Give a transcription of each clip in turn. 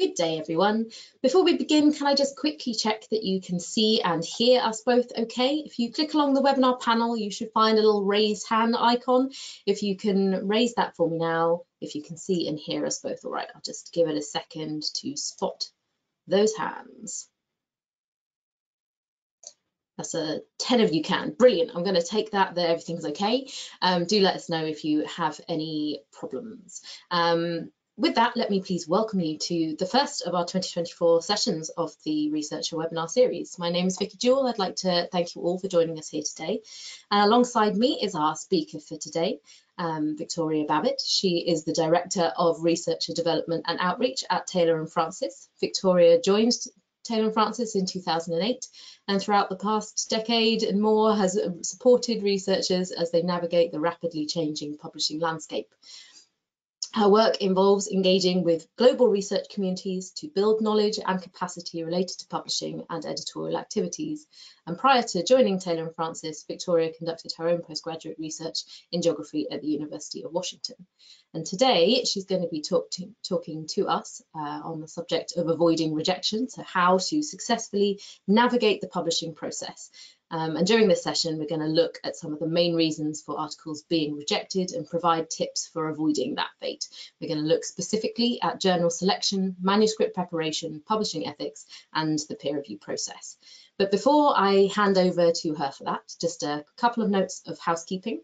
Good day, everyone. Before we begin, can I just quickly check that you can see and hear us both okay? If you click along the webinar panel, you should find a little raised hand icon. If you can raise that for me now, if you can see and hear us both all right, I'll just give it a second to spot those hands. That's 10 of you can. Brilliant. I'm going to take that everything's okay. Do let us know if you have any problems. With that, let me please welcome you to the first of our 2024 sessions of the Researcher webinar series. My name is Vicky Jewell. I'd like to thank you all for joining us here today. Alongside me is our speaker for today, Victoria Babbitt. She is the Director of Researcher Development and Outreach at Taylor & Francis. Victoria joined Taylor & Francis in 2008 and throughout the past decade and more has supported researchers as they navigate the rapidly changing publishing landscape. Her work involves engaging with global research communities to build knowledge and capacity related to publishing and editorial activities. And prior to joining Taylor & Francis, Victoria conducted her own postgraduate research in geography at the University of Washington. And today she's going to be talking to us on the subject of avoiding rejection, so how to successfully navigate the publishing process. And during this session, we're going to look at some of the main reasons for articles being rejected and provide tips for avoiding that fate. We're going to look specifically at journal selection, manuscript preparation, publishing ethics, and the peer review process. But before I hand over to her for that, just a couple of notes of housekeeping.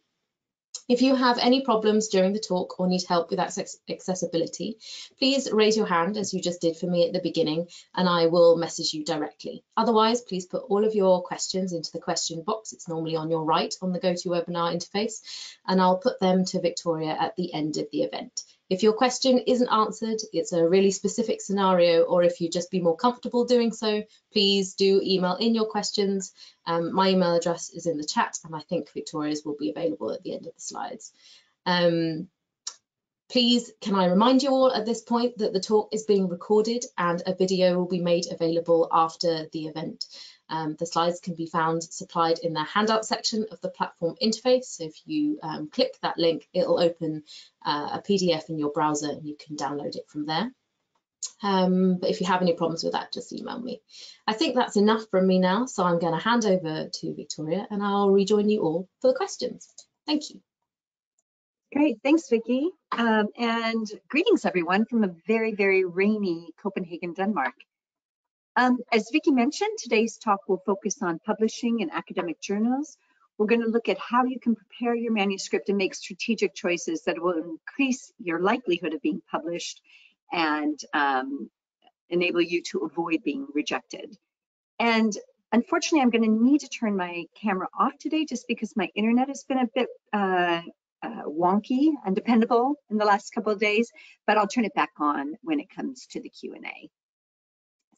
If you have any problems during the talk or need help with accessibility, please raise your hand as you just did for me at the beginning and I will message you directly. Otherwise, please put all of your questions into the question box. It's normally on your right on the GoToWebinar interface and I'll put them to Victoria at the end of the event. If your question isn't answered, it's a really specific scenario, or if you'd just be more comfortable doing so, please do email in your questions. My email address is in the chat, and I think Victoria's will be available at the end of the slides. Please, can I remind you all at this point that the talk is being recorded and a video will be made available after the event. The slides can be found supplied in the handout section of the platform interface. So if you click that link, it'll open a PDF in your browser and you can download it from there. But if you have any problems with that, just email me. I think that's enough from me now, so I'm going to hand over to Victoria and I'll rejoin you all for the questions. Thank you. Great, thanks, Vicky. And greetings, everyone, from a very, very rainy Copenhagen, Denmark. As Vicky mentioned, today's talk will focus on publishing in academic journals. We're going to look at how you can prepare your manuscript and make strategic choices that will increase your likelihood of being published and enable you to avoid being rejected. And unfortunately, I'm going to need to turn my camera off today just because my internet has been a bit wonky and dependable in the last couple of days, but I'll turn it back on when it comes to the Q&A.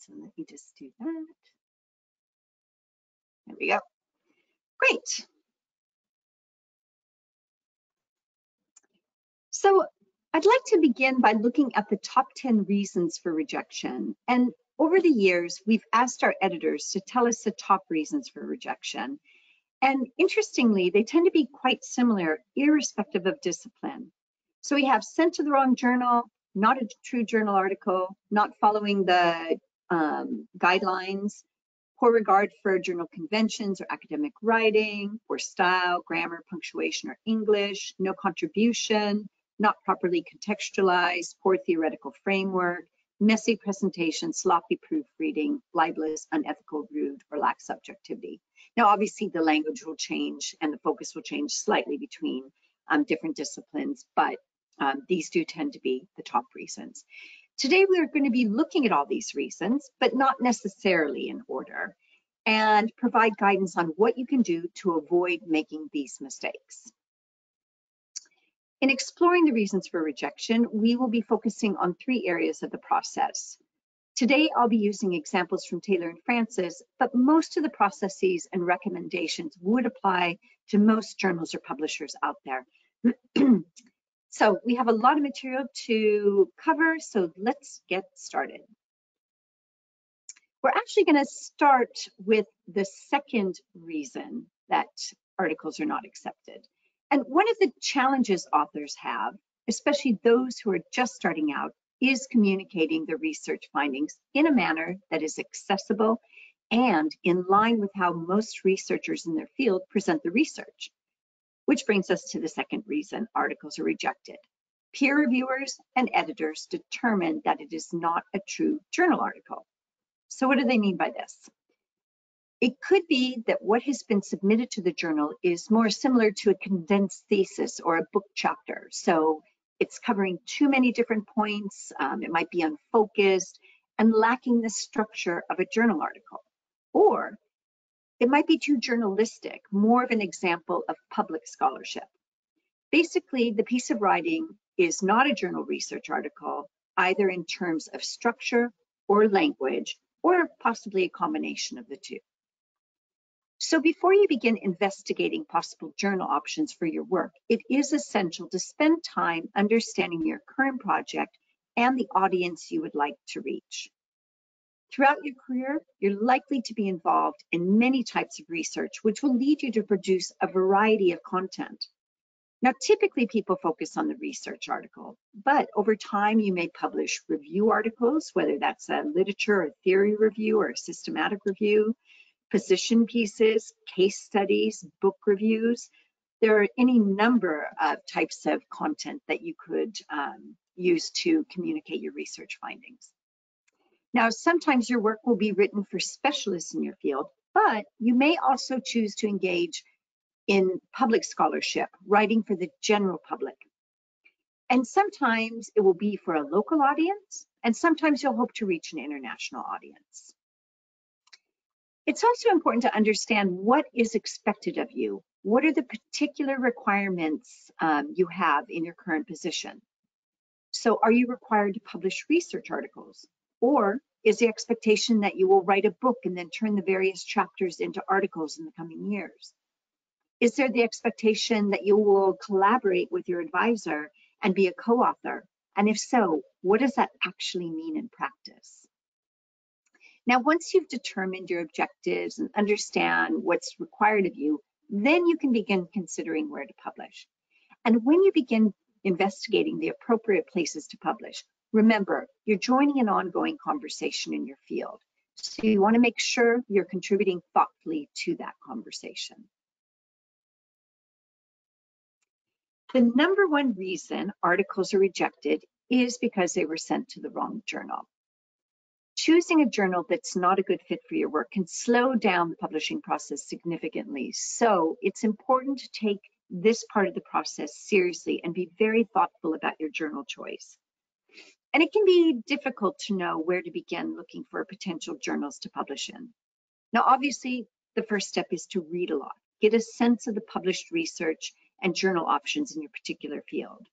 So let me just do that. There we go. Great. So I'd like to begin by looking at the top 10 reasons for rejection. And over the years, we've asked our editors to tell us the top reasons for rejection. And interestingly, they tend to be quite similar, irrespective of discipline. So we have sent to the wrong journal, not a true journal article, not following the guidelines, poor regard for journal conventions or academic writing, poor style, grammar, punctuation, or English, no contribution, not properly contextualized, poor theoretical framework, messy presentation, sloppy proofreading, libelous, unethical, rude, or lack subjectivity. Now, obviously, the language will change and the focus will change slightly between different disciplines, but these do tend to be the top reasons. Today, we are going to be looking at all these reasons, but not necessarily in order, and provide guidance on what you can do to avoid making these mistakes. In exploring the reasons for rejection, we will be focusing on 3 areas of the process. Today, I'll be using examples from Taylor & Francis, but most of the processes and recommendations would apply to most journals or publishers out there. So we have a lot of material to cover, so let's get started. We're actually going to start with the second reason that articles are not accepted. And one of the challenges authors have, especially those who are just starting out, is communicating the research findings in a manner that is accessible and in line with how most researchers in their field present the research. Which brings us to the second reason articles are rejected. Peer reviewers and editors determine that it is not a true journal article. So what do they mean by this? It could be that what has been submitted to the journal is more similar to a condensed thesis or a book chapter. So it's covering too many different points, it might be unfocused and lacking the structure of a journal article. Or it might be too journalistic, more of an example of public scholarship. Basically, the piece of writing is not a journal research article, either in terms of structure or language, or possibly a combination of the two. So before you begin investigating possible journal options for your work, it is essential to spend time understanding your current project and the audience you would like to reach. Throughout your career, you're likely to be involved in many types of research, which will lead you to produce a variety of content. Now, typically people focus on the research article, but over time you may publish review articles, whether that's a literature or theory review or a systematic review, position pieces, case studies, book reviews. There are any number of types of content that you could use to communicate your research findings. Now, sometimes your work will be written for specialists in your field, but you may also choose to engage in public scholarship, writing for the general public. And sometimes it will be for a local audience, and sometimes you'll hope to reach an international audience. It's also important to understand what is expected of you. What are the particular requirements you have in your current position? So are you required to publish research articles? Or is the expectation that you will write a book and then turn the various chapters into articles in the coming years? Is there the expectation that you will collaborate with your advisor and be a co-author? And if so, what does that actually mean in practice? Now, once you've determined your objectives and understand what's required of you, then you can begin considering where to publish. And when you begin investigating the appropriate places to publish, remember, you're joining an ongoing conversation in your field. So you want to make sure you're contributing thoughtfully to that conversation. The number one reason articles are rejected is because they were sent to the wrong journal. Choosing a journal that's not a good fit for your work can slow down the publishing process significantly. So it's important to take this part of the process seriously and be very thoughtful about your journal choice. And it can be difficult to know where to begin looking for potential journals to publish in. Now, obviously, the first step is to read a lot, get a sense of the published research and journal options in your particular field.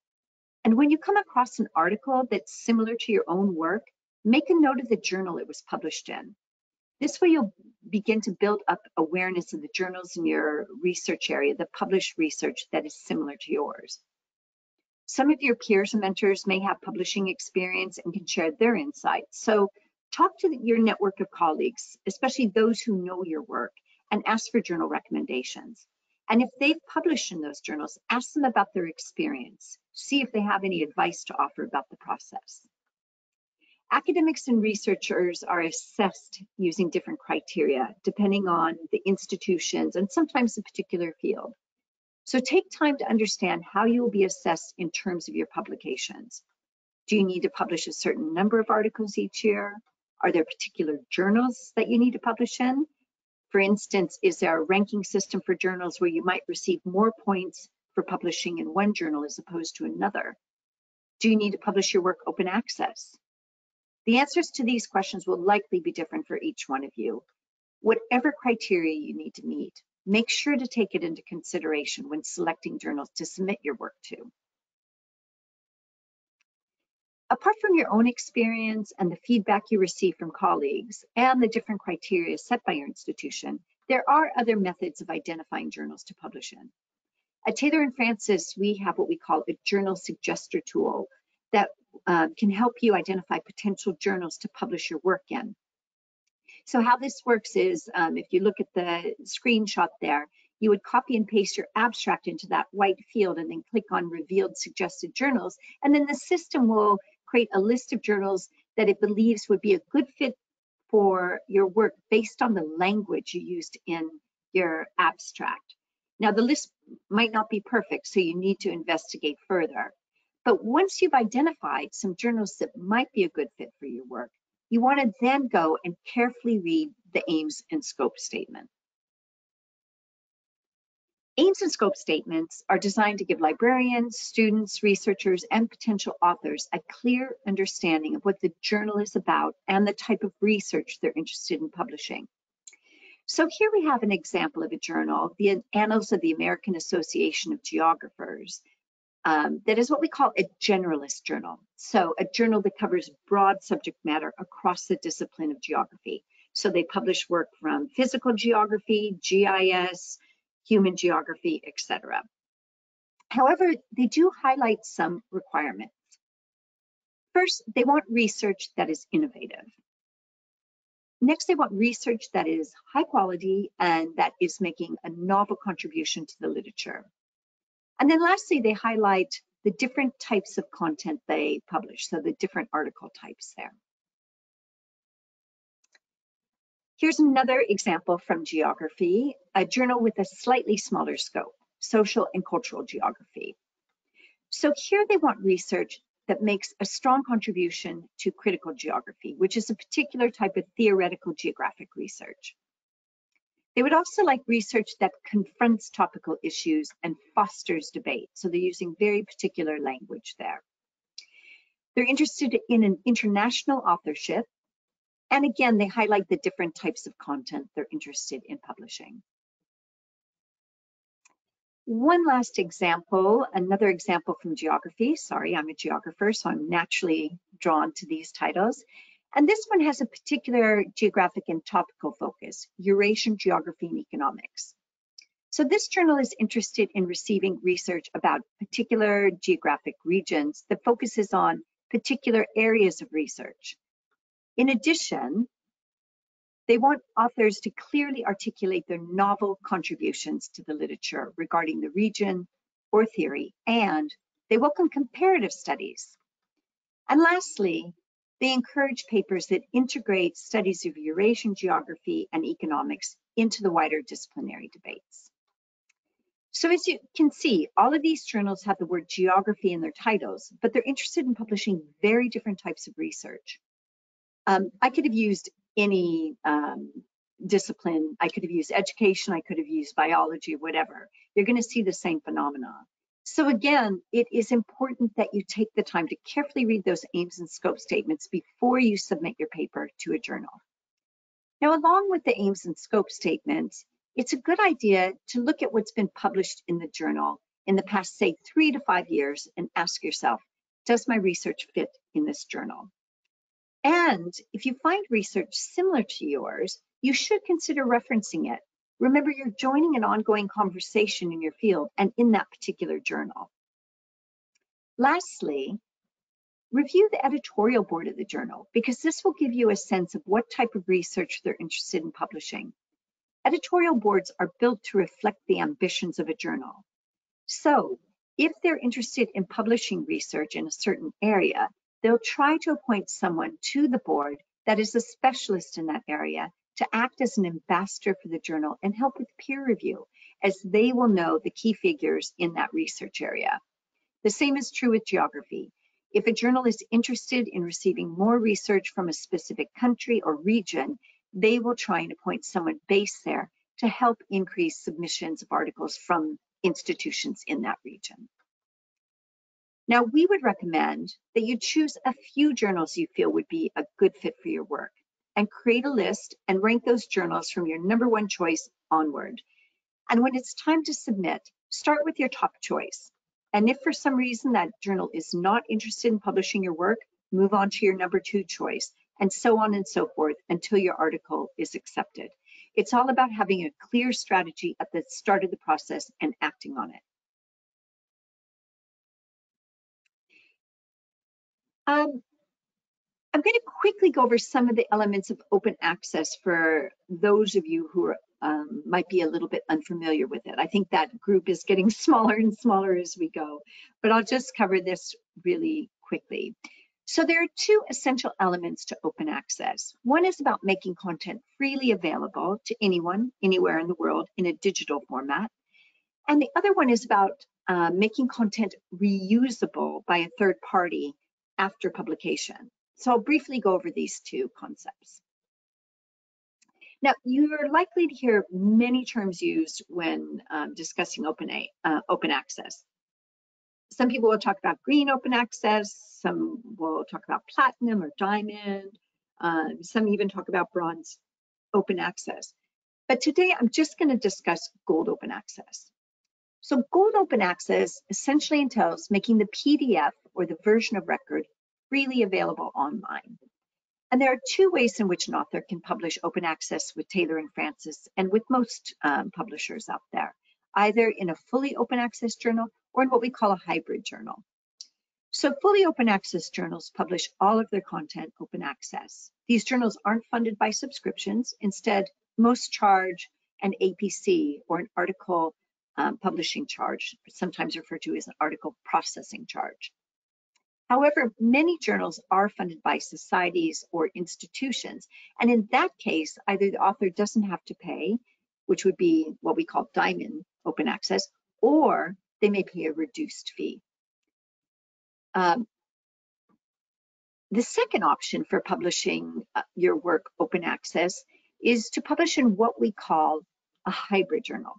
And when you come across an article that's similar to your own work, make a note of the journal it was published in. This way you'll begin to build up awareness of the journals in your research area, the published research that is similar to yours. Some of your peers and mentors may have publishing experience and can share their insights. So talk to your network of colleagues, especially those who know your work, and ask for journal recommendations. And if they've published in those journals, ask them about their experience. See if they have any advice to offer about the process. Academics and researchers are assessed using different criteria, depending on the institutions and sometimes the particular field. So take time to understand how you will be assessed in terms of your publications. Do you need to publish a certain number of articles each year? Are there particular journals that you need to publish in? For instance, is there a ranking system for journals where you might receive more points for publishing in one journal as opposed to another? Do you need to publish your work open access? The answers to these questions will likely be different for each one of you. Whatever criteria you need to meet, make sure to take it into consideration when selecting journals to submit your work to. Apart from your own experience and the feedback you receive from colleagues and the different criteria set by your institution, there are other methods of identifying journals to publish in. At Taylor & Francis, we have what we call a journal suggester tool that can help you identify potential journals to publish your work in. So how this works is, if you look at the screenshot there, you would copy and paste your abstract into that white field and then click on revealed suggested journals, and then the system will create a list of journals that it believes would be a good fit for your work based on the language you used in your abstract. Now, the list might not be perfect, so you need to investigate further. But once you've identified some journals that might be a good fit for your work, you want to then go and carefully read the aims and scope statement. Aims and scope statements are designed to give librarians, students, researchers, and potential authors a clear understanding of what the journal is about and the type of research they're interested in publishing. So here we have an example of a journal, the Annals of the American Association of Geographers, that is what we call a generalist journal. So a journal that covers broad subject matter across the discipline of geography. So they publish work from physical geography, GIS, human geography, etc. However, they do highlight some requirements. First, they want research that is innovative. Next, they want research that is high quality and that is making a novel contribution to the literature. And then lastly, they highlight the different types of content they publish, so the different article types there. Here's another example from geography, a journal with a slightly smaller scope, social and cultural geography. So here they want research that makes a strong contribution to critical geography, which is a particular type of theoretical geographic research. They would also like research that confronts topical issues and fosters debate. So they're using very particular language there. They're interested in an international authorship. And again, they highlight the different types of content they're interested in publishing. One last example, another example from geography. Sorry, I'm a geographer, so I'm naturally drawn to these titles. And this one has a particular geographic and topical focus, Eurasian geography and economics. So this journal is interested in receiving research about particular geographic regions that focuses on particular areas of research. In addition, they want authors to clearly articulate their novel contributions to the literature regarding the region or theory, and they welcome comparative studies. And lastly, they encourage papers that integrate studies of Eurasian geography and economics into the wider disciplinary debates. So as you can see, all of these journals have the word geography in their titles, but they're interested in publishing very different types of research. I could have used any discipline. I could have used education, I could have used biology, whatever. You're going to see the same phenomena. So again, it is important that you take the time to carefully read those aims and scope statements before you submit your paper to a journal. Now, along with the aims and scope statements, it's a good idea to look at what's been published in the journal in the past, say, 3 to 5 years and ask yourself, does my research fit in this journal? And if you find research similar to yours, you should consider referencing it. Remember, you're joining an ongoing conversation in your field and in that particular journal. Lastly, review the editorial board of the journal, because this will give you a sense of what type of research they're interested in publishing. Editorial boards are built to reflect the ambitions of a journal. So if they're interested in publishing research in a certain area, they'll try to appoint someone to the board that is a specialist in that area to act as an ambassador for the journal and help with peer review, as they will know the key figures in that research area. The same is true with geography. If a journal is interested in receiving more research from a specific country or region, they will try and appoint someone based there to help increase submissions of articles from institutions in that region. Now, we would recommend that you choose a few journals you feel would be a good fit for your work and create a list and rank those journals from your #1 choice onward. And when it's time to submit, start with your top choice. And if for some reason that journal is not interested in publishing your work, move on to your #2 choice, and so on and so forth until your article is accepted. It's all about having a clear strategy at the start of the process and acting on it. I'm going to quickly go over some of the elements of open access for those of you who are, might be a little bit unfamiliar with it. I think that group is getting smaller and smaller as we go, but I'll just cover this really quickly. So there are two essential elements to open access. One is about making content freely available to anyone, anywhere in the world in a digital format. And the other one is about making content reusable by a third party after publication. So I'll briefly go over these two concepts. Now, you're likely to hear many terms used when discussing open access. Some people will talk about green open access, some will talk about platinum or diamond, some even talk about bronze open access. But today I'm just going to discuss gold open access. So gold open access essentially entails making the PDF or the version of record freely available online. And there are two ways in which an author can publish open access with Taylor and Francis and with most publishers out there, either in a fully open access journal or in what we call a hybrid journal. So fully open access journals publish all of their content open access. These journals aren't funded by subscriptions. Instead, most charge an APC or an article publishing charge, sometimes referred to as an article processing charge. However, many journals are funded by societies or institutions. And in that case, either the author doesn't have to pay, which would be what we call diamond open access, or they may pay a reduced fee. The second option for publishing your work open access is to publish in what we call a hybrid journal.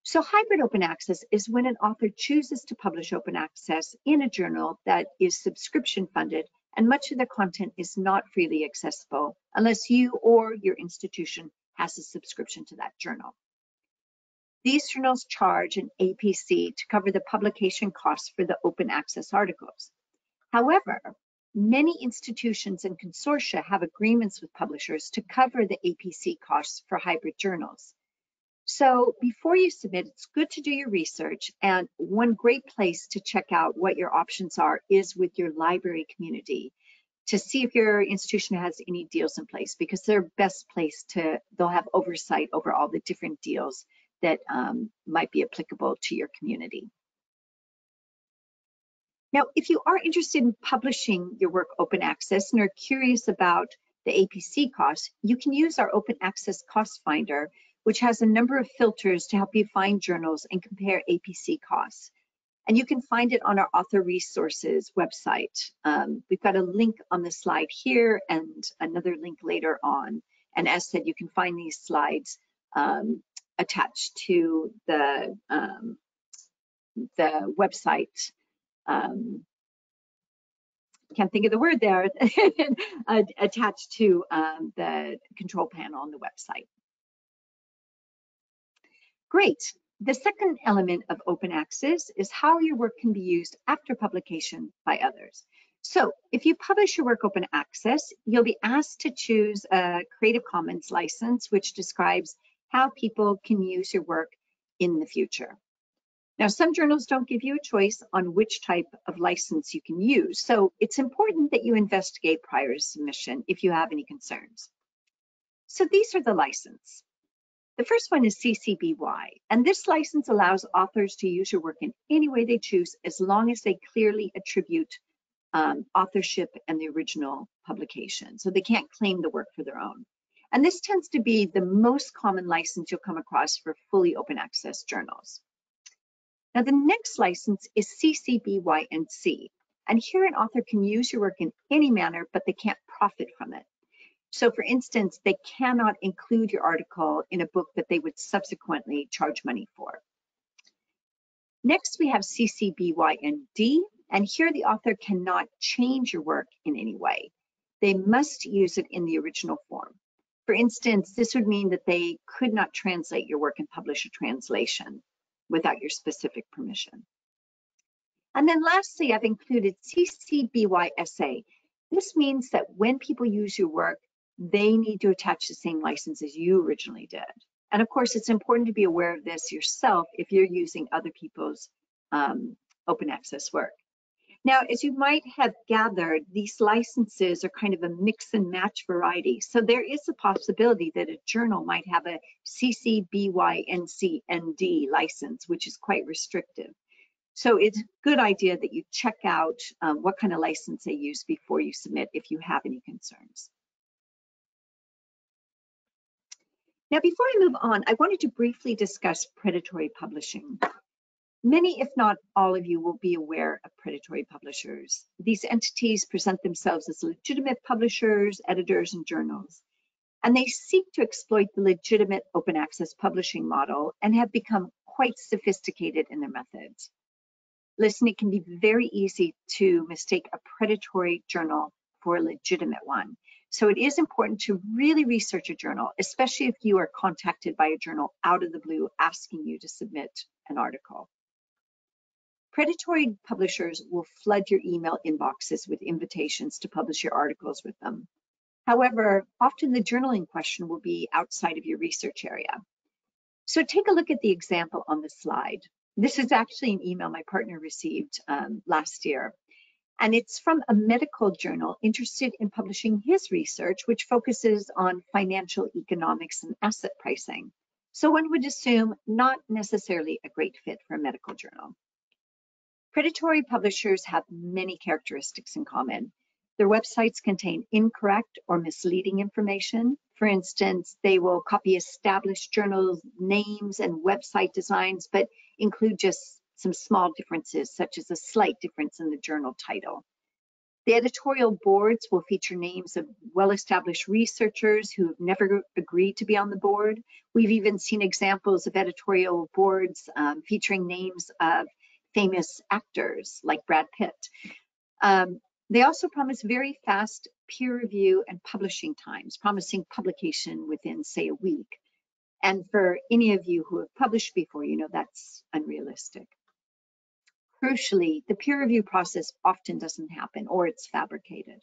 So hybrid open access is when an author chooses to publish open access in a journal that is subscription funded and much of the content is not freely accessible unless you or your institution has a subscription to that journal. These journals charge an APC to cover the publication costs for the open access articles. However, many institutions and consortia have agreements with publishers to cover the APC costs for hybrid journals. So before you submit, it's good to do your research, and one great place to check out what your options are is with your library community to see if your institution has any deals in place, because they're best placed they'll have oversight over all the different deals that might be applicable to your community. Now, if you are interested in publishing your work open access and are curious about the APC costs, you can use our open access cost finder, which has a number of filters to help you find journals and compare APC costs. And you can find it on our author resources website. We've got a link on the slide here and another link later on. And as said, you can find these slides attached to the website. Can't think of the word there, attached to the control panel on the website. Great. The second element of open access is how your work can be used after publication by others. So if you publish your work open access, you'll be asked to choose a Creative Commons license, which describes how people can use your work in the future. Now, some journals don't give you a choice on which type of license you can use, so it's important that you investigate prior to submission if you have any concerns. So these are the licenses. The first one is CC BY, and this license allows authors to use your work in any way they choose as long as they clearly attribute authorship and the original publication. So they can't claim the work for their own. And this tends to be the most common license you'll come across for fully open access journals. Now, the next license is CC BY-NC, and here an author can use your work in any manner, but they can't profit from it. So for instance, they cannot include your article in a book that they would subsequently charge money for. Next, we have CC BY-ND, and here the author cannot change your work in any way. They must use it in the original form. For instance, this would mean that they could not translate your work and publish a translation without your specific permission. And then lastly, I've included CC BY-SA. This means that when people use your work, they need to attach the same license as you originally did. And of course, it's important to be aware of this yourself if you're using other people's open access work. Now, as you might have gathered, these licenses are kind of a mix and match variety. So there is a possibility that a journal might have a CC BY-NC ND license, which is quite restrictive. So it's a good idea that you check out what kind of license they use before you submit if you have any concerns. Now, before I move on, I wanted to briefly discuss predatory publishing. Many, if not all of you, will be aware of predatory publishers. These entities present themselves as legitimate publishers, editors, and journals, and they seek to exploit the legitimate open access publishing model and have become quite sophisticated in their methods. Listen, it can be very easy to mistake a predatory journal for a legitimate one. So it is important to really research a journal, especially if you are contacted by a journal out of the blue asking you to submit an article. Predatory publishers will flood your email inboxes with invitations to publish your articles with them. However, often the journal in question will be outside of your research area. So take a look at the example on the slide. This is actually an email my partner received last year. And it's from a medical journal interested in publishing his research, which focuses on financial economics and asset pricing. So one would assume not necessarily a great fit for a medical journal. Predatory publishers have many characteristics in common. Their websites contain incorrect or misleading information. For instance, they will copy established journals' names and website designs, but include just some small differences, such as a slight difference in the journal title. The editorial boards will feature names of well-established researchers who have never agreed to be on the board. We've even seen examples of editorial boards featuring names of famous actors like Brad Pitt. They also promise very fast peer review and publishing times, promising publication within, say, a week. And for any of you who have published before, you know that's unrealistic. Crucially, the peer review process often doesn't happen, or it's fabricated.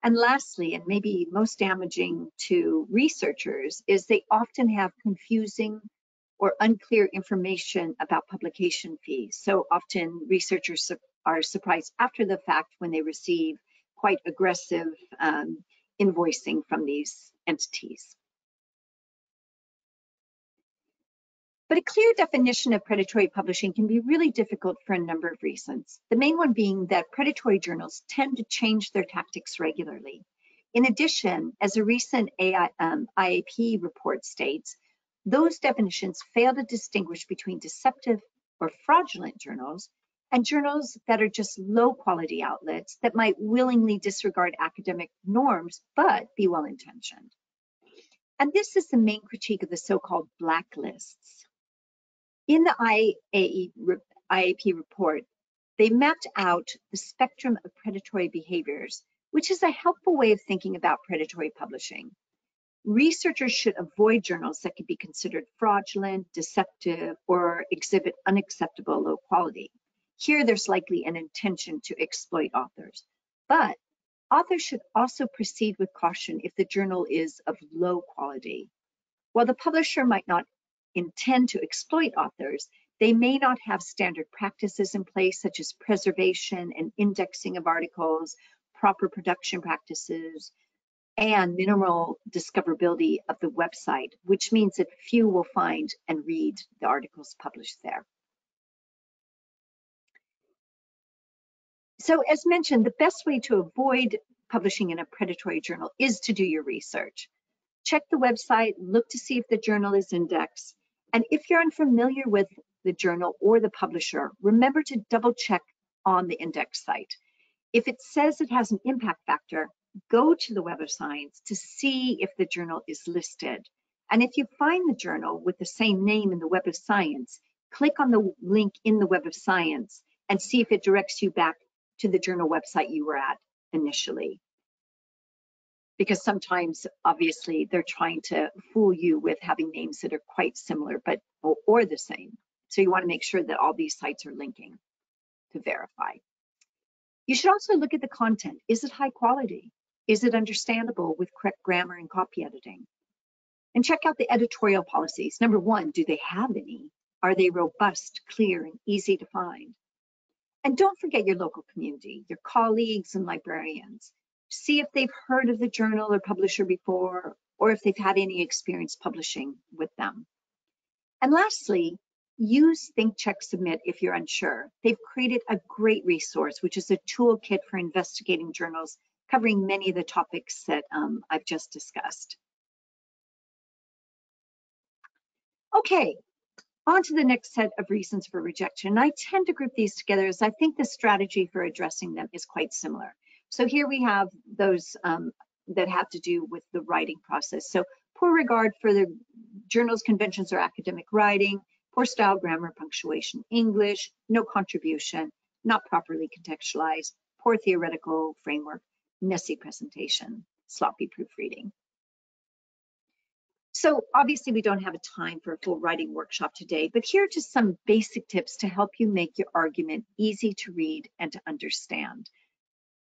And lastly, and maybe most damaging to researchers, is they often have confusing or unclear information about publication fees. So often researchers are surprised after the fact when they receive quite aggressive invoicing from these entities. But a clear definition of predatory publishing can be really difficult for a number of reasons. The main one being that predatory journals tend to change their tactics regularly. In addition, as a recent IAP report states, those definitions fail to distinguish between deceptive or fraudulent journals and journals that are just low quality outlets that might willingly disregard academic norms but be well intentioned. And this is the main critique of the so-called blacklists. In the IAP report, they mapped out the spectrum of predatory behaviors, which is a helpful way of thinking about predatory publishing. Researchers should avoid journals that could be considered fraudulent, deceptive, or exhibit unacceptable low quality. Here, there's likely an intention to exploit authors. But authors should also proceed with caution if the journal is of low quality. While the publisher might not intend to exploit authors, they may not have standard practices in place, such as preservation and indexing of articles, proper production practices, and minimal discoverability of the website, which means that few will find and read the articles published there. So as mentioned, the best way to avoid publishing in a predatory journal is to do your research. Check the website, look to see if the journal is indexed. And if you're unfamiliar with the journal or the publisher, remember to double check on the index site. If it says it has an impact factor, go to the Web of Science to see if the journal is listed. And if you find the journal with the same name in the Web of Science, click on the link in the Web of Science and see if it directs you back to the journal website you were at initially. Because sometimes, obviously, they're trying to fool you with having names that are quite similar, but or the same. So you want to make sure that all these sites are linking to verify. You should also look at the content. Is it high quality? Is it understandable with correct grammar and copy editing? And check out the editorial policies. Number one, do they have any? Are they robust, clear, and easy to find? And don't forget your local community, your colleagues and librarians. See if they've heard of the journal or publisher before, or if they've had any experience publishing with them. And lastly, use Think, Check, Submit if you're unsure. They've created a great resource, which is a toolkit for investigating journals covering many of the topics that I've just discussed. Okay, on to the next set of reasons for rejection. I tend to group these together as I think the strategy for addressing them is quite similar. So here we have those that have to do with the writing process. So poor regard for the journal's conventions or academic writing, poor style, grammar, punctuation, English, no contribution, not properly contextualized, poor theoretical framework, messy presentation, sloppy proofreading. So obviously we don't have a time for a full writing workshop today, but here are just some basic tips to help you make your argument easy to read and to understand.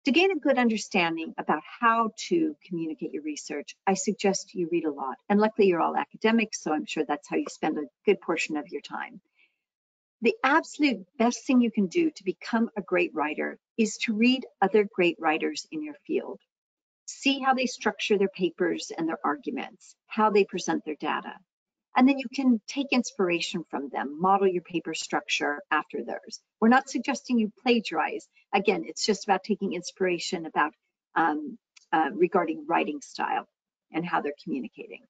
To gain a good understanding about how to communicate your research, I suggest you read a lot. And luckily you're all academics, so I'm sure that's how you spend a good portion of your time. The absolute best thing you can do to become a great writer is to read other great writers in your field. See how they structure their papers and their arguments, how they present their data. And then you can take inspiration from them, model your paper structure after theirs. We're not suggesting you plagiarize. Again, it's just about taking inspiration about regarding writing style and how they're communicating.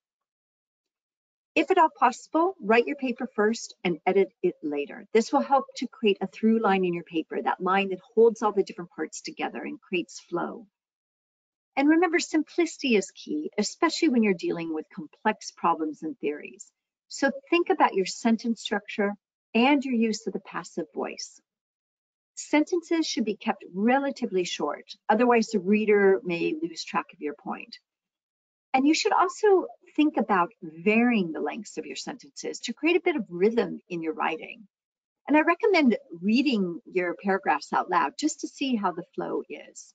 If at all possible, write your paper first and edit it later. This will help to create a through line in your paper, that line that holds all the different parts together and creates flow. And remember, simplicity is key, especially when you're dealing with complex problems and theories. So think about your sentence structure and your use of the passive voice. Sentences should be kept relatively short, otherwise the reader may lose track of your point. And you should also think about varying the lengths of your sentences to create a bit of rhythm in your writing. And I recommend reading your paragraphs out loud just to see how the flow is.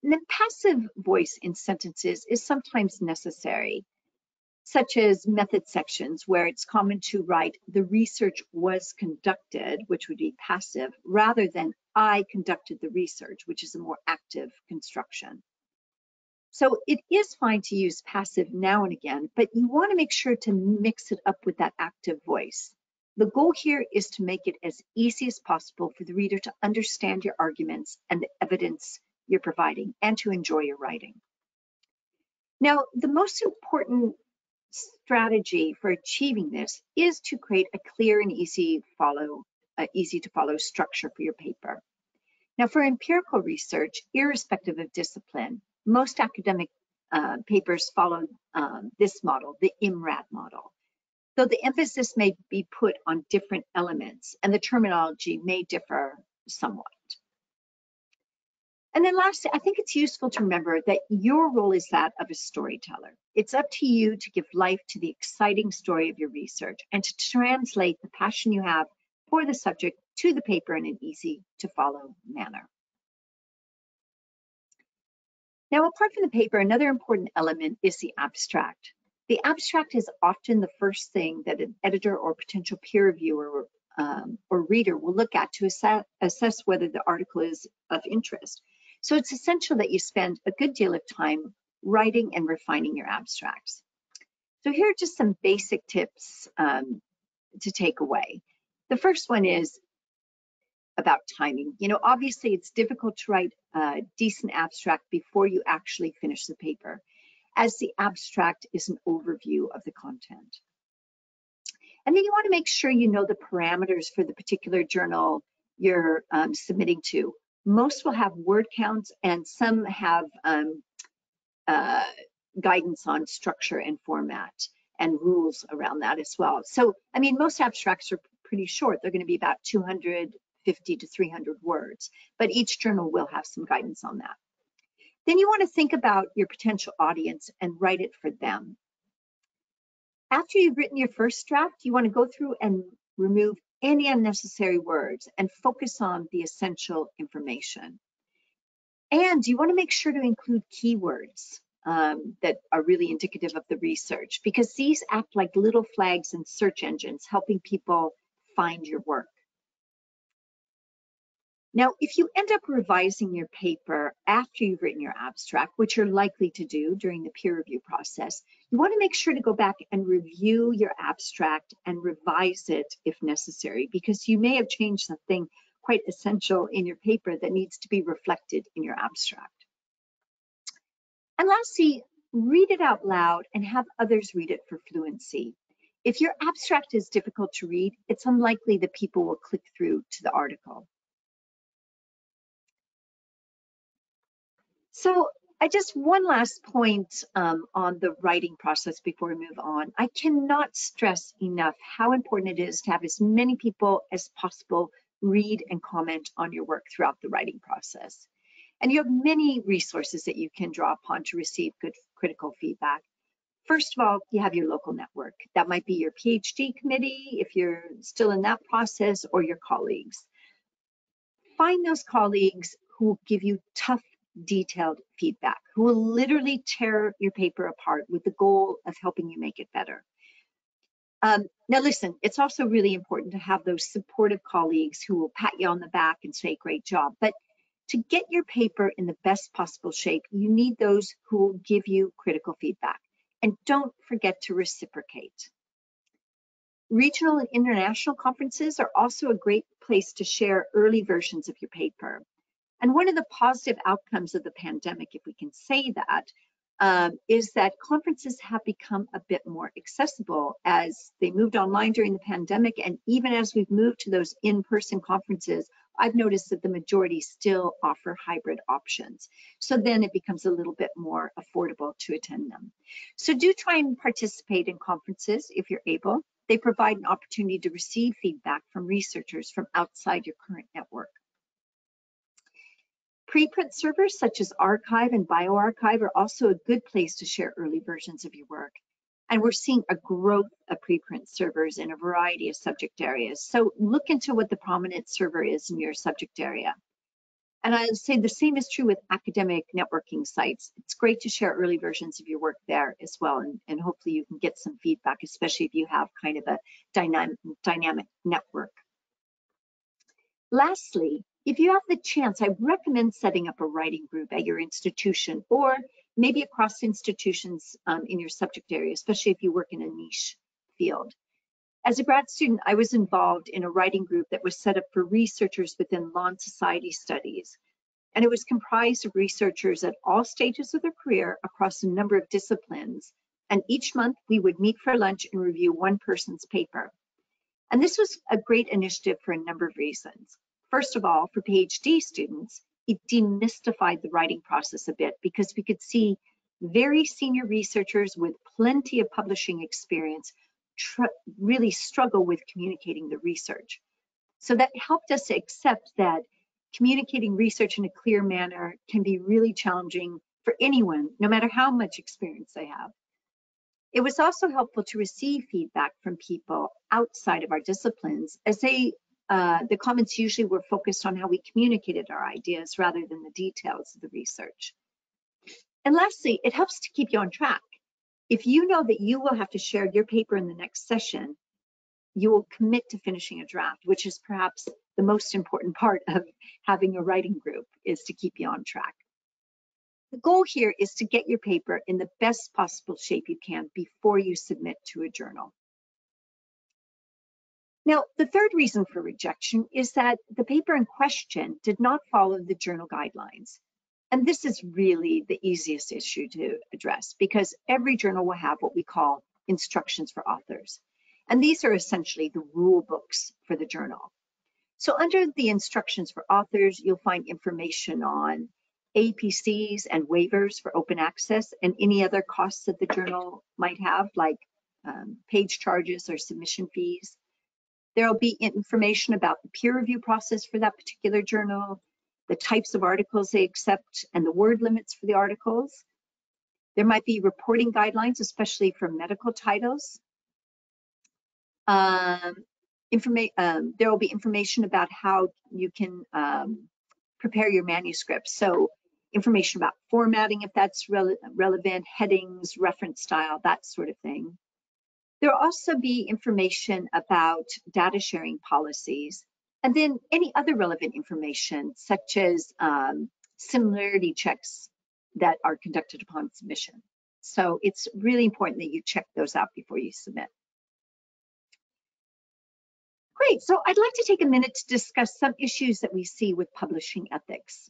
And then passive voice in sentences is sometimes necessary, such as method sections where it's common to write the research was conducted, which would be passive, rather than I conducted the research, which is a more active construction. So it is fine to use passive now and again, but you want to make sure to mix it up with that active voice. The goal here is to make it as easy as possible for the reader to understand your arguments and the evidence you're providing and to enjoy your writing. Now, the most important strategy for achieving this is to create a clear and easy to follow structure for your paper. Now, for empirical research, irrespective of discipline, most academic papers follow this model, the IMRAD model, though the emphasis may be put on different elements and the terminology may differ somewhat. And then lastly, I think it's useful to remember that your role is that of a storyteller. It's up to you to give life to the exciting story of your research and to translate the passion you have for the subject to the paper in an easy to follow manner. Now, apart from the paper, another important element is the abstract. The abstract is often the first thing that an editor or potential peer reviewer or reader will look at to assess whether the article is of interest. So it's essential that you spend a good deal of time writing and refining your abstracts. So here are just some basic tips to take away. The first one is about timing. You know, obviously it's difficult to write a decent abstract before you actually finish the paper, as the abstract is an overview of the content. And then you want to make sure you know the parameters for the particular journal you're submitting to. Most will have word counts and some have guidance on structure and format and rules around that as well. So, I mean, most abstracts are pretty short. They're going to be about 250 to 300 words, but each journal will have some guidance on that. Then you want to think about your potential audience and write it for them. After you've written your first draft, you want to go through and remove any unnecessary words and focus on the essential information. And you want to make sure to include keywords that are really indicative of the research, because these act like little flags in search engines, helping people find your work. Now, if you end up revising your paper after you've written your abstract, which you're likely to do during the peer review process, You want to make sure to go back and review your abstract and revise it if necessary, because you may have changed something quite essential in your paper that needs to be reflected in your abstract. And lastly, read it out loud and have others read it for fluency. If your abstract is difficult to read, it's unlikely that people will click through to the article. So just one last point on the writing process before we move on. I cannot stress enough how important it is to have as many people as possible read and comment on your work throughout the writing process. And you have many resources that you can draw upon to receive good critical feedback. First of all, you have your local network. That might be your PhD committee, if you're still in that process, or your colleagues. Find those colleagues who will give you tough, detailed feedback, who will literally tear your paper apart with the goal of helping you make it better. Now listen, it's also really important to have those supportive colleagues who will pat you on the back and say, great job. But to get your paper in the best possible shape, you need those who will give you critical feedback. And don't forget to reciprocate. Regional and international conferences are also a great place to share early versions of your paper. And one of the positive outcomes of the pandemic, if we can say that, is that conferences have become a bit more accessible as they moved online during the pandemic. And even as we've moved to those in-person conferences, I've noticed that the majority still offer hybrid options. So then it becomes a little bit more affordable to attend them. So do try and participate in conferences if you're able. They provide an opportunity to receive feedback from researchers from outside your current network. Preprint servers such as arXiv and bioRxiv are also a good place to share early versions of your work. And we're seeing a growth of preprint servers in a variety of subject areas. So look into what the prominent server is in your subject area. And I would say the same is true with academic networking sites. It's great to share early versions of your work there as well. And hopefully you can get some feedback, especially if you have kind of a dynamic network. Lastly, if you have the chance, I recommend setting up a writing group at your institution or maybe across institutions in your subject area, especially if you work in a niche field. As a grad student, I was involved in a writing group that was set up for researchers within law and society studies. And it was comprised of researchers at all stages of their career across a number of disciplines. And each month we would meet for lunch and review one person's paper. And this was a great initiative for a number of reasons. First of all, for PhD students, it demystified the writing process a bit because we could see very senior researchers with plenty of publishing experience really struggle with communicating the research. So that helped us to accept that communicating research in a clear manner can be really challenging for anyone, no matter how much experience they have. It was also helpful to receive feedback from people outside of our disciplines, as the comments usually were focused on how we communicated our ideas rather than the details of the research. And lastly, it helps to keep you on track. If you know that you will have to share your paper in the next session, you will commit to finishing a draft, which is perhaps the most important part of having a writing group, is to keep you on track. The goal here is to get your paper in the best possible shape you can before you submit to a journal. Now, the third reason for rejection is that the paper in question did not follow the journal guidelines. And this is really the easiest issue to address because every journal will have what we call instructions for authors. And these are essentially the rule books for the journal. So under the instructions for authors, you'll find information on APCs and waivers for open access and any other costs that the journal might have, like page charges or submission fees. There'll be information about the peer review process for that particular journal, the types of articles they accept, and the word limits for the articles. There might be reporting guidelines, especially for medical titles. There will be information about how you can prepare your manuscript. So information about formatting, if that's relevant, headings, reference style, that sort of thing. There will also be information about data sharing policies, and then any other relevant information, such as similarity checks that are conducted upon submission. So it's really important that you check those out before you submit. Great, so I'd like to take a minute to discuss some issues that we see with publishing ethics.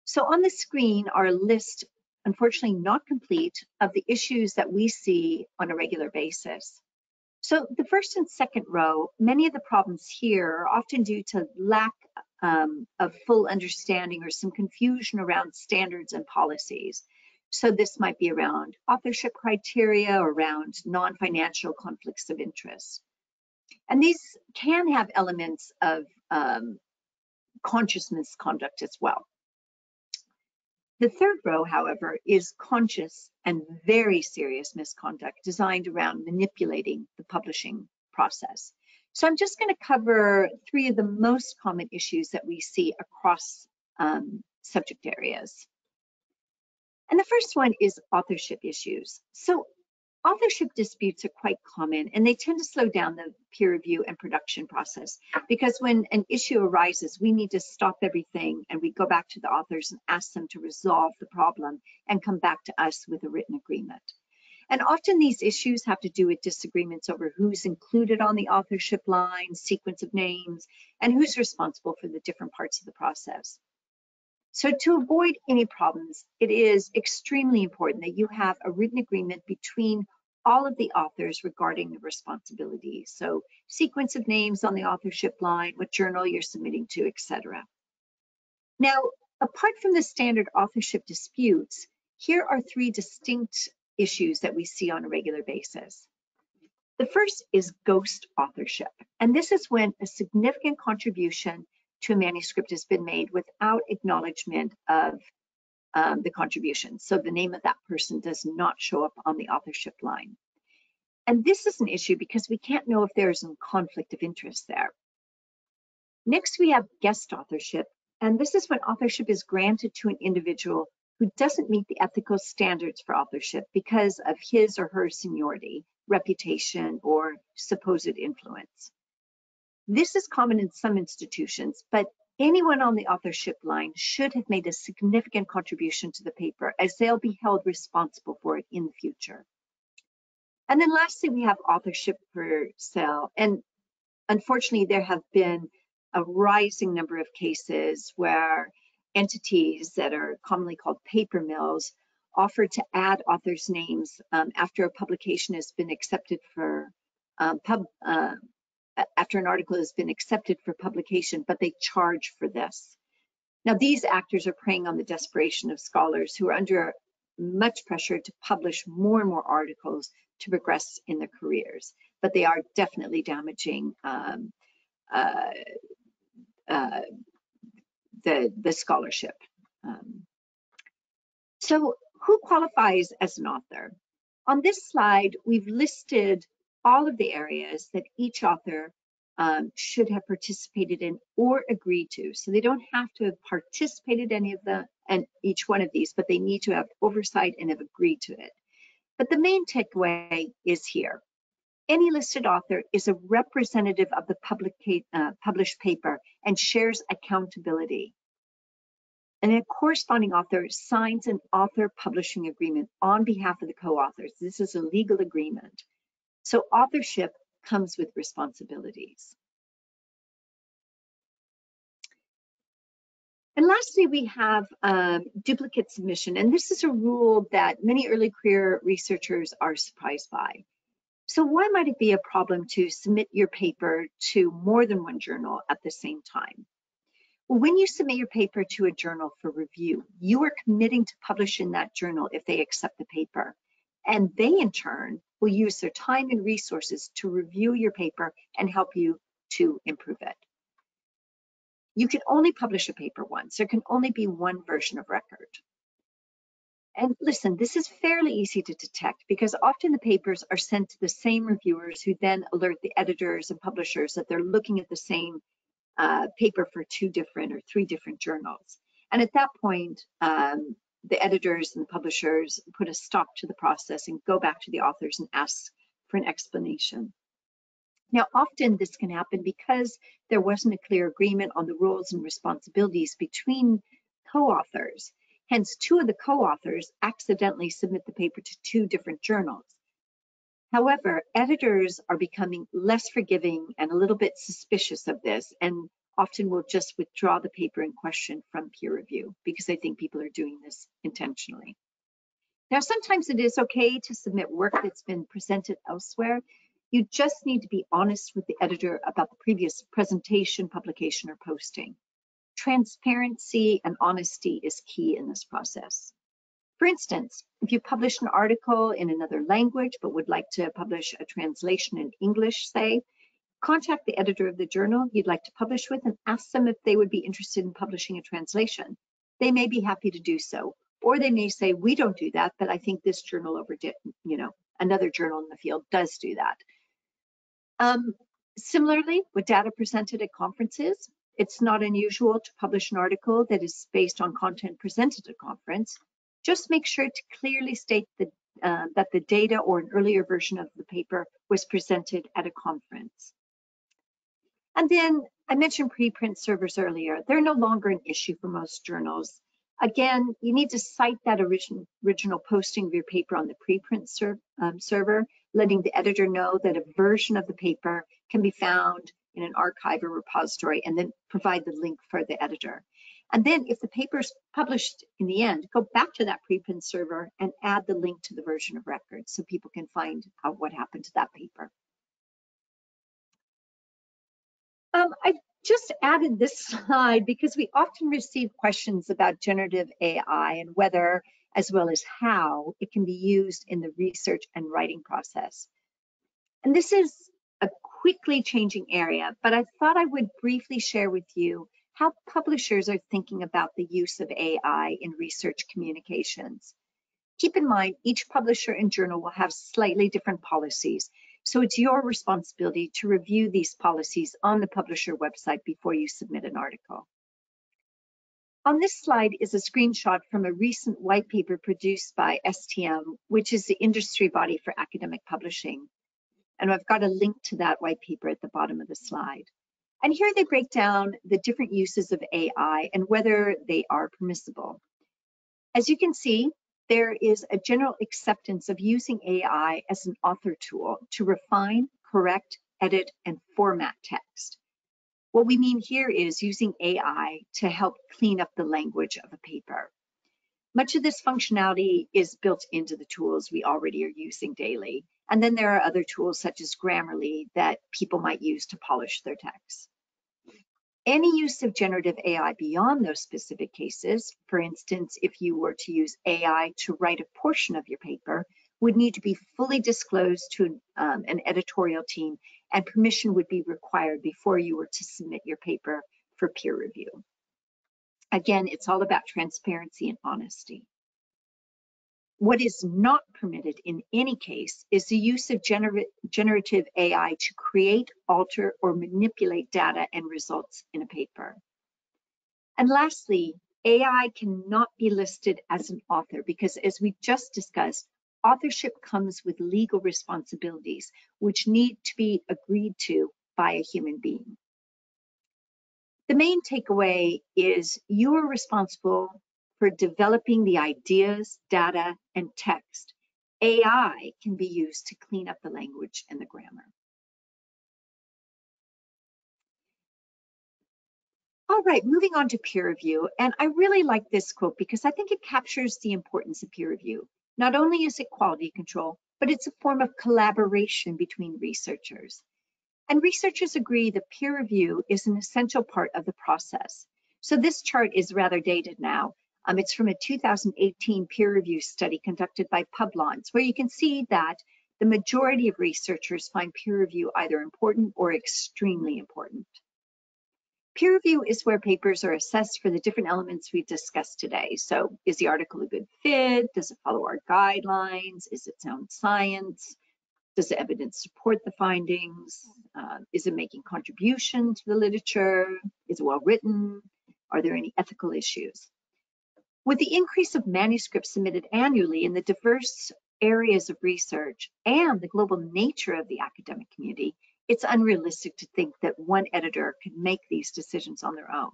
So on the screen are a list, unfortunately not complete, of the issues that we see on a regular basis. So the first and second row, many of the problems here are often due to lack of full understanding or some confusion around standards and policies. So this might be around authorship criteria or around non-financial conflicts of interest. And these can have elements of conscious misconduct as well. The third row, however, is conscious and very serious misconduct designed around manipulating the publishing process. So I'm just going to cover 3 of the most common issues that we see across subject areas. And the first one is authorship issues. So authorship disputes are quite common, and they tend to slow down the peer review and production process, because when an issue arises, we need to stop everything and we go back to the authors and ask them to resolve the problem and come back to us with a written agreement. And often these issues have to do with disagreements over who's included on the authorship line, sequence of names, and who's responsible for the different parts of the process. So to avoid any problems, it is extremely important that you have a written agreement between all of the authors regarding the responsibilities. So sequence of names on the authorship line, what journal you're submitting to, etc. Now, apart from the standard authorship disputes, here are 3 distinct issues that we see on a regular basis. The first is ghost authorship, and this is when a significant contribution to a manuscript has been made without acknowledgement of the contribution. So the name of that person does not show up on the authorship line. And this is an issue because we can't know if there's a conflict of interest there. Next, we have guest authorship, and this is when authorship is granted to an individual who doesn't meet the ethical standards for authorship because of his or her seniority, reputation, or supposed influence. This is common in some institutions, but anyone on the authorship line should have made a significant contribution to the paper, as they'll be held responsible for it in the future. And then lastly, we have authorship for sale. And unfortunately, there have been a rising number of cases where entities that are commonly called paper mills offer to add authors' names after a publication has been accepted for after an article has been accepted for publication, but they charge for this. Now, these actors are preying on the desperation of scholars who are under much pressure to publish more and more articles to progress in their careers, but they are definitely damaging the scholarship. So who qualifies as an author? On this slide, we've listed all of the areas that each author should have participated in or agreed to. So they don't have to have participated in any of them and each one of these, but they need to have oversight and have agreed to it. But the main takeaway is here. Any listed author is a representative of the published paper and shares accountability. And a corresponding author signs an author publishing agreement on behalf of the co-authors. This is a legal agreement. So authorship comes with responsibilities. And lastly, we have duplicate submission. And this is a rule that many early career researchers are surprised by. So why might it be a problem to submit your paper to more than one journal at the same time? Well, when you submit your paper to a journal for review, you are committing to publish in that journal if they accept the paper. And they, in turn, will use their time and resources to review your paper and help you to improve it. You can only publish a paper once. There can only be one version of record. And listen, this is fairly easy to detect because often the papers are sent to the same reviewers who then alert the editors and publishers that they're looking at the same paper for 2 different or 3 different journals. And at that point, the editors and the publishers put a stop to the process and go back to the authors and ask for an explanation. Now, often this can happen because there wasn't a clear agreement on the roles and responsibilities between co-authors. Hence, 2 of the co-authors accidentally submit the paper to 2 different journals. However, editors are becoming less forgiving and a little bit suspicious of this, and often will just withdraw the paper in question from peer review because they think people are doing this intentionally. Now, sometimes it is okay to submit work that's been presented elsewhere. You just need to be honest with the editor about the previous presentation, publication, or posting. Transparency and honesty is key in this process. For instance, if you publish an article in another language but would like to publish a translation in English, say, contact the editor of the journal you'd like to publish with and ask them if they would be interested in publishing a translation. They may be happy to do so, or they may say, we don't do that, but I think this journal overdid, another journal in the field does do that. Similarly, with data presented at conferences, it's not unusual to publish an article that is based on content presented at a conference. Just make sure to clearly state that the data or an earlier version of the paper was presented at a conference. And then I mentioned preprint servers earlier. They're no longer an issue for most journals. Again, you need to cite that original posting of your paper on the preprint server, letting the editor know that a version of the paper can be found in an archive or repository, and then provide the link for the editor. And then if the paper is published in the end, go back to that preprint server and add the link to the version of record so people can find out what happened to that paper. I just added this slide because we often receive questions about generative AI and whether, as well as how, it can be used in the research and writing process. And this is a quickly changing area, but I thought I would briefly share with you how publishers are thinking about the use of AI in research communications. Keep in mind, each publisher and journal will have slightly different policies, so it's your responsibility to review these policies on the publisher website before you submit an article. On this slide is a screenshot from a recent white paper produced by STM, which is the industry body for academic publishing. And I've got a link to that white paper at the bottom of the slide. And here they break down the different uses of AI and whether they are permissible. As you can see, there is a general acceptance of using AI as an author tool to refine, correct, edit, and format text. What we mean here is using AI to help clean up the language of a paper. Much of this functionality is built into the tools we already are using daily. And then there are other tools such as Grammarly that people might use to polish their text. Any use of generative AI beyond those specific cases, for instance, if you were to use AI to write a portion of your paper, would need to be fully disclosed to an editorial team, and permission would be required before you were to submit your paper for peer review. Again, it's all about transparency and honesty. What is not permitted in any case is the use of generative AI to create, alter, or manipulate data and results in a paper. And lastly, AI cannot be listed as an author because, as we just discussed, authorship comes with legal responsibilities which need to be agreed to by a human being. The main takeaway is you are responsible for developing the ideas, data, and text. AI can be used to clean up the language and the grammar. All right, moving on to peer review. And I really like this quote because I think it captures the importance of peer review. Not only is it quality control, but it's a form of collaboration between researchers. And researchers agree that peer review is an essential part of the process. So this chart is rather dated now. It's from a 2018 peer review study conducted by Publons, where you can see that the majority of researchers find peer review either important or extremely important. Peer review is where papers are assessed for the different elements we discussed today. So is the article a good fit? Does it follow our guidelines? Is it sound science? Does the evidence support the findings? Is it making contributions to the literature? Is it well written? Are there any ethical issues? With the increase of manuscripts submitted annually in the diverse areas of research and the global nature of the academic community, it's unrealistic to think that one editor could make these decisions on their own.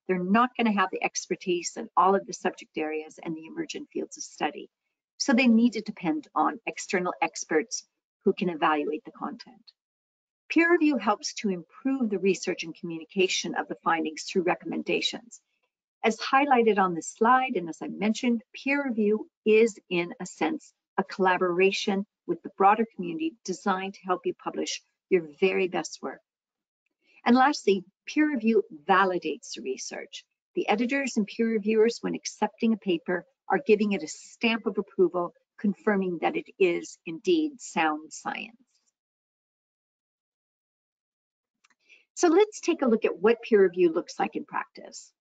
They're not going to have the expertise in all of the subject areas and the emergent fields of study. So they need to depend on external experts who can evaluate the content. Peer review helps to improve the research and communication of the findings through recommendations. As highlighted on this slide, and as I mentioned, peer review is, in a sense, a collaboration with the broader community designed to help you publish your very best work. And lastly, peer review validates the research. The editors and peer reviewers, when accepting a paper, are giving it a stamp of approval, confirming that it is indeed sound science. So let's take a look at what peer review looks like in practice.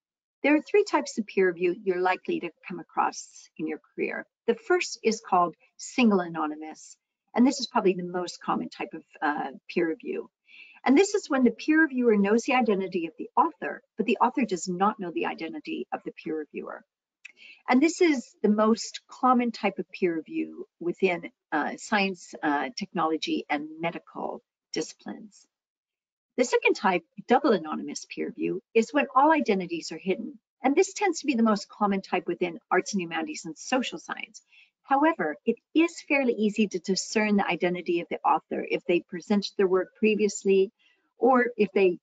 There are three types of peer review you're likely to come across in your career. The first is called single anonymous, and this is probably the most common type of peer review. And this is when the peer reviewer knows the identity of the author, but the author does not know the identity of the peer reviewer. And this is the most common type of peer review within science, technology, and medical disciplines. The second type, double anonymous peer review, is when all identities are hidden. And this tends to be the most common type within arts and humanities and social science. However, it is fairly easy to discern the identity of the author if they presented their work previously or if they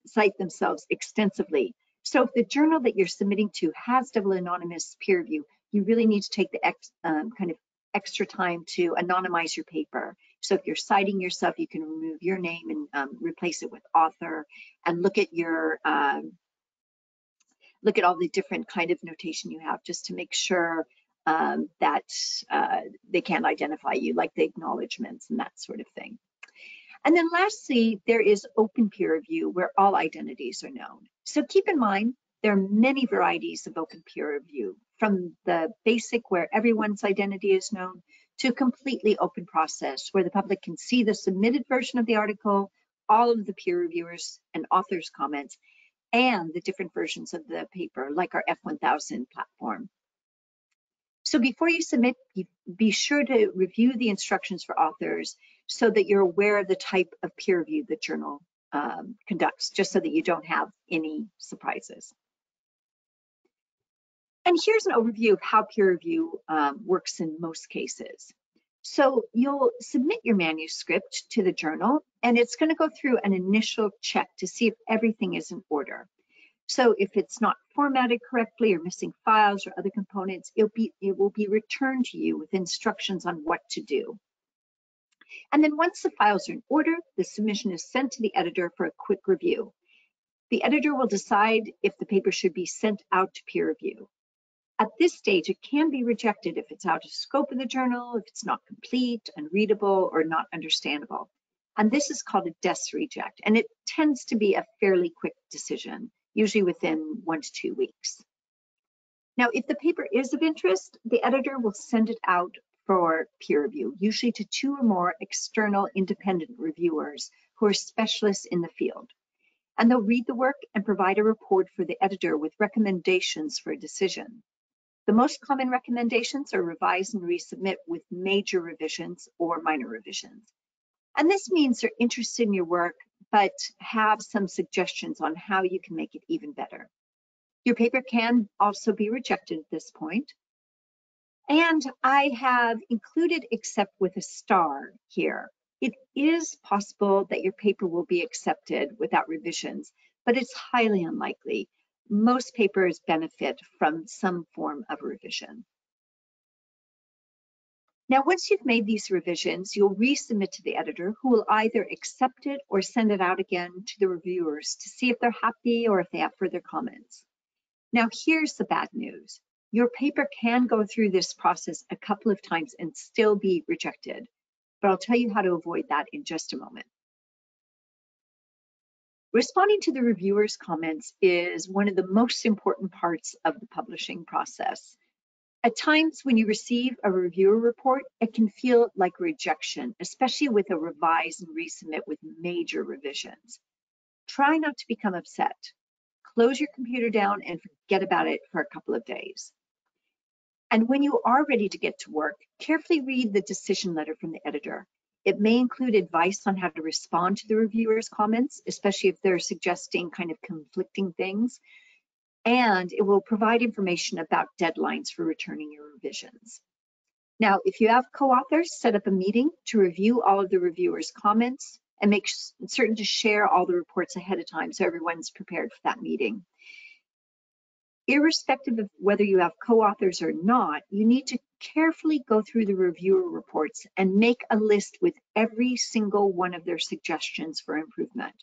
cite themselves extensively. So if the journal that you're submitting to has double anonymous peer review, you really need to take the kind of extra time to anonymize your paper. So if you're citing yourself, you can remove your name and replace it with author, and look at your look at all the different kind of notation you have, just to make sure that they can't identify you, like the acknowledgements and that sort of thing. And then lastly, there is open peer review, where all identities are known. So keep in mind, there are many varieties of open peer review, from the basic where everyone's identity is known to a completely open process where the public can see the submitted version of the article, all of the peer reviewers and authors' comments, and the different versions of the paper, like our F1000 platform. So before you submit, be sure to review the instructions for authors so that you're aware of the type of peer review the journal conducts, just so that you don't have any surprises. And here's an overview of how peer review works in most cases. So you'll submit your manuscript to the journal, and it's going to go through an initial check to see if everything is in order. So if it's not formatted correctly or missing files or other components, it will be returned to you with instructions on what to do. And then once the files are in order, the submission is sent to the editor for a quick review. The editor will decide if the paper should be sent out to peer review. At this stage, it can be rejected if it's out of scope of the journal, if it's not complete, unreadable, or not understandable. And this is called a DES reject, and it tends to be a fairly quick decision, usually within 1 to 2 weeks. Now, if the paper is of interest, the editor will send it out for peer review, usually to 2 or more external independent reviewers who are specialists in the field. And they'll read the work and provide a report for the editor with recommendations for a decision. The most common recommendations are revise and resubmit with major revisions or minor revisions. And this means they're interested in your work, but have some suggestions on how you can make it even better. Your paper can also be rejected at this point. And I have included except with a star here. It is possible that your paper will be accepted without revisions, but it's highly unlikely. Most papers benefit from some form of revision. Now, once you've made these revisions, you'll resubmit to the editor, who will either accept it or send it out again to the reviewers to see if they're happy or if they have further comments. Now, here's the bad news. Your paper can go through this process a couple of times and still be rejected, but I'll tell you how to avoid that in just a moment. Responding to the reviewer's comments is one of the most important parts of the publishing process. At times when you receive a reviewer report, it can feel like rejection, especially with a revise and resubmit with major revisions. Try not to become upset. Close your computer down and forget about it for a couple of days. And when you are ready to get to work, carefully read the decision letter from the editor. It may include advice on how to respond to the reviewer's comments, especially if they're suggesting kind of conflicting things. and it will provide information about deadlines for returning your revisions. Now, if you have co-authors, set up a meeting to review all of the reviewers' comments and make certain to share all the reports ahead of time so everyone's prepared for that meeting. Irrespective of whether you have co-authors or not, you need to carefully go through the reviewer reports and make a list with every single one of their suggestions for improvement.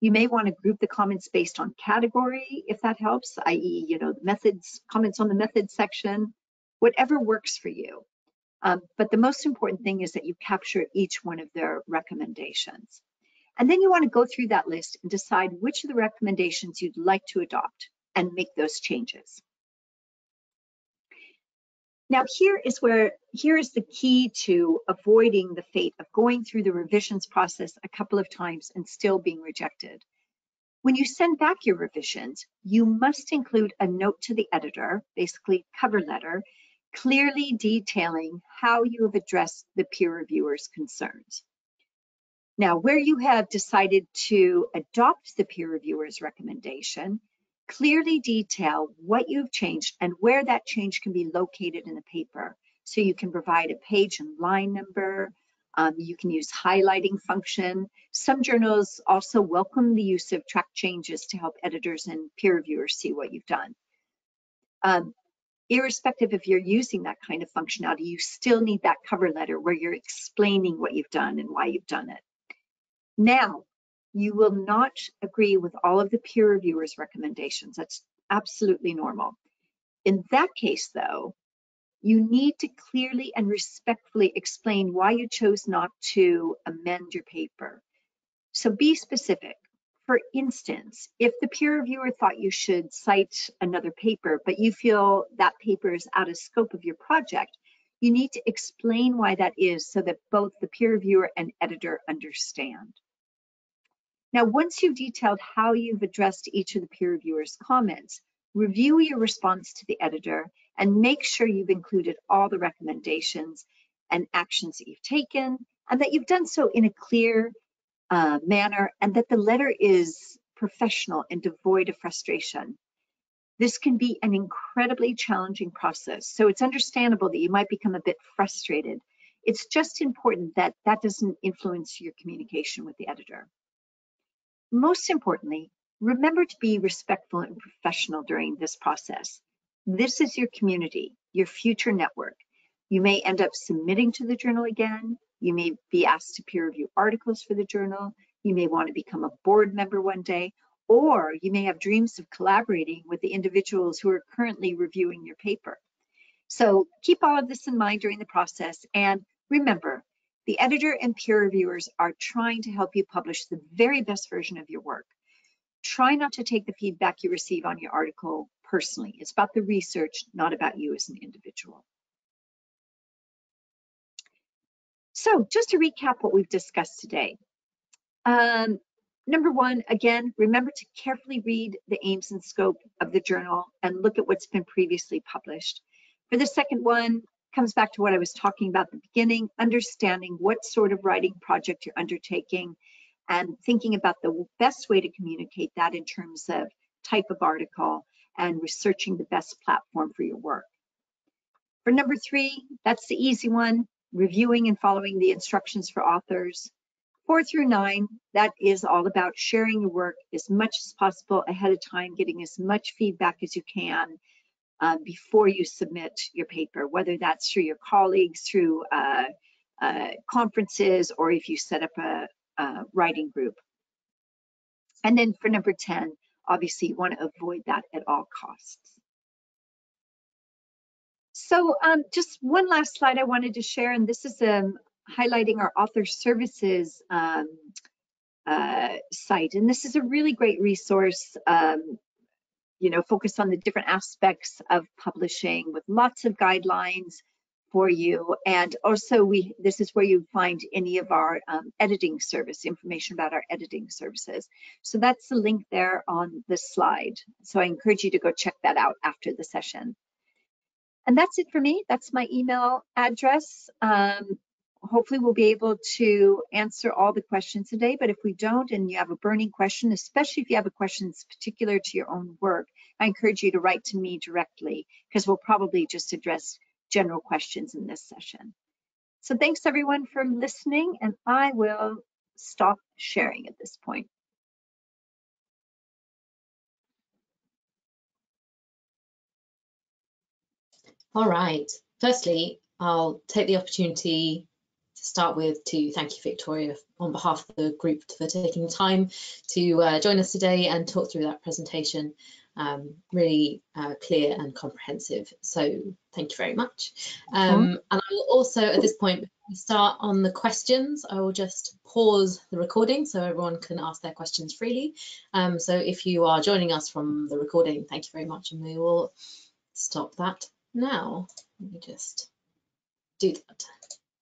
You may want to group the comments based on category, if that helps, i.e., the methods, comments on the methods section, whatever works for you. But the most important thing is that you capture each one of their recommendations. And then you want to go through that list and decide which of the recommendations you'd like to adopt and make those changes. Now, here is the key to avoiding the fate of going through the revisions process a couple of times and still being rejected. When you send back your revisions, you must include a note to the editor, basically cover letter, clearly detailing how you have addressed the peer reviewer's concerns. Now, where you have decided to adopt the peer reviewer's recommendation, clearly detail what you've changed and where that change can be located in the paper. So you can provide a page and line number. You can use highlighting function. Some journals also welcome the use of track changes to help editors and peer reviewers see what you've done. Irrespective if you're using that kind of functionality, you still need that cover letter where you're explaining what you've done and why you've done it. Now, you will not agree with all of the peer reviewers' recommendations. That's absolutely normal. In that case, though, you need to clearly and respectfully explain why you chose not to amend your paper. So be specific. For instance, if the peer reviewer thought you should cite another paper, but you feel that paper is out of scope of your project, you need to explain why that is so that both the peer reviewer and editor understand. Now, once you've detailed how you've addressed each of the peer reviewers' comments, review your response to the editor and make sure you've included all the recommendations and actions that you've taken, and that you've done so in a clear manner, and that the letter is professional and devoid of frustration. This can be an incredibly challenging process, so it's understandable that you might become a bit frustrated. It's just important that that doesn't influence your communication with the editor. Most importantly, remember to be respectful and professional during this process. This is your community, your future network. You may end up submitting to the journal again. You may be asked to peer review articles for the journal. You may want to become a board member one day, or you may have dreams of collaborating with the individuals who are currently reviewing your paper. So keep all of this in mind during the process, and remember, the editor and peer reviewers are trying to help you publish the very best version of your work. Try not to take the feedback you receive on your article personally. It's about the research, not about you as an individual. So just to recap what we've discussed today. Number one, again, remember to carefully read the aims and scope of the journal and look at what's been previously published. For the second one, comes back to what I was talking about at the beginning, understanding what sort of writing project you're undertaking and thinking about the best way to communicate that in terms of type of article and researching the best platform for your work. For number three, that's the easy one, reviewing and following the instructions for authors. 4 through 9, that is all about sharing your work as much as possible ahead of time, getting as much feedback as you can before you submit your paper, whether that's through your colleagues, through conferences, or if you set up a writing group. And then for number 10, obviously you want to avoid that at all costs. So just one last slide I wanted to share, and this is highlighting our author services site. And this is a really great resource, focused on the different aspects of publishing with lots of guidelines for you. And also this is where you find any of our editing service, information about our editing services. So that's the link there on this slide. So I encourage you to go check that out after the session. And that's it for me. That's my email address. Hopefully we'll be able to answer all the questions today, but if we don't and you have a burning question, especially if you have a question that's particular to your own work, I encourage you to write to me directly, because we'll probably just address general questions in this session. So thanks everyone for listening, and I will stop sharing at this point. All right. Firstly, I'll take the opportunity to start with to thank you, Victoria, on behalf of the group for taking time to join us today and talk through that presentation. Really clear and comprehensive. So thank you very much. And I will also, at this point, before we start on the questions, I will just pause the recording so everyone can ask their questions freely. So if you are joining us from the recording, thank you very much, and we will stop that now. Let me just do that.